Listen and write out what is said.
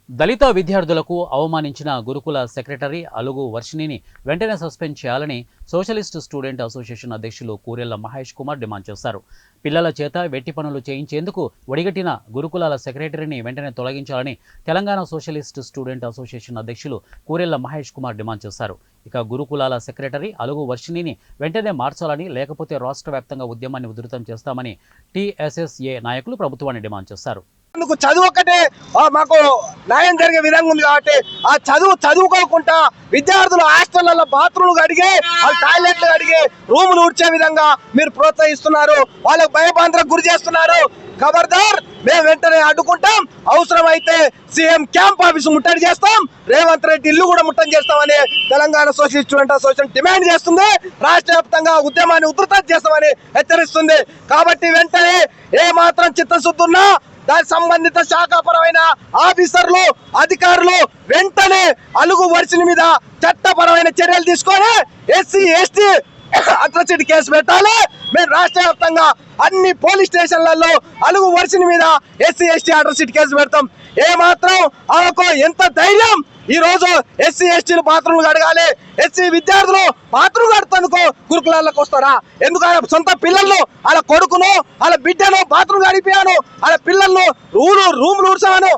దళిత విద్యార్థులకు అవమానించిన గురుకుల సెక్రటరీ అలుగు వర్షిణిని వెంటనే సస్పెండ్ చేయాలని సోషలిస్ట్ స్టూడెంట్ అసోసియేషన్ అధ్యక్షులు కూరెళ్ల మహేష్ కుమార్ డిమాండ్ చేశారు. పిల్లల చేత వెట్టి పనులు చేయించేందుకు ఒడిగట్టిన గురుకులాల సెక్రటరీని వెంటనే తొలగించాలని తెలంగాణ సోషలిస్ట్ స్టూడెంట్ అసోసియేషన్ అధ్యక్షులు కూరెళ్ల మహేష్ కుమార్ డిమాండ్ చేశారు. ఇక గురుకులాల సెక్రటరీ అలుగు వర్షిణిని వెంటనే మార్చాలని, లేకపోతే రాష్ట్ర వ్యాప్తంగా ఉద్యమాన్ని ఉధృతం చేస్తామని టీఎస్ఎస్ఏ నాయకులు ప్రభుత్వాన్ని డిమాండ్ చేశారు. చదువు ఒక్కటే మాకు న్యాయం జరిగే విధంగా ఉంది కాబట్టి ఆ చదువుకోకుండా విద్యార్థులు హాస్టళ్లలో బాత్రూమ్లు అడిగే, టాయిలెట్లు అడిగే, రూములు ఉడ్చే విధంగా మీరు ప్రోత్సహిస్తున్నారు. వాళ్ళకు భయభ్రాంతులకు గురి చేస్తున్నారు. ఖబర్దార్, మేము వెంటనే అడ్డుకుంటాం. అవసరమైతే సీఎం క్యాంప్ ఆఫీసు ముట్టడి చేస్తాం, రేవంత్ రెడ్డి ఇల్లు కూడా ముట్టడి చేస్తామని Telangana socialist student association demand చేస్తుంది. రాష్ట్ర వ్యాప్తంగా ఉద్యమాన్ని ఉధృతం చేస్తామని హెచ్చరిస్తుంది. కాబట్టి వెంటనే ఏ మాత్రం చిత్తశుద్ధి ఉన్నా దానికి సంబంధిత శాఖాపరమైన ఆఫీసర్లు, అధికారులు వెంటనే అలుగు వర్షిణి మీద చట్టపరమైన చర్యలు తీసుకొని ఎస్సీ ఎస్టీ అట్రాసిటీ కేసు పెట్టాలి. మేము రాష్ట్ర వ్యాప్తంగా అన్ని పోలీస్ స్టేషన్లలో అలుగు వర్షిణి మీద ఎస్సీ ఎస్టీ అట్రాసిటీ కేసు పెడతాం. ఏ మాత్రం ఆమెకు ఎంత ధైర్యం! ఈ రోజు ఎస్సీ ఎస్టీలు బాత్రూమ్లు అడగాలి, ఎస్సీ విద్యార్థులు బాత్రూమ్ కడుతందుకు గురుకులాలకు వస్తారా? ఎందుకు ఆయన సొంత పిల్లలను, వాళ్ళ కొడుకును, వాళ్ళ బిడ్డను బాత్రూమ్ గడిపాను, వాళ్ళ పిల్లలను రూములు ఊడ్చాను,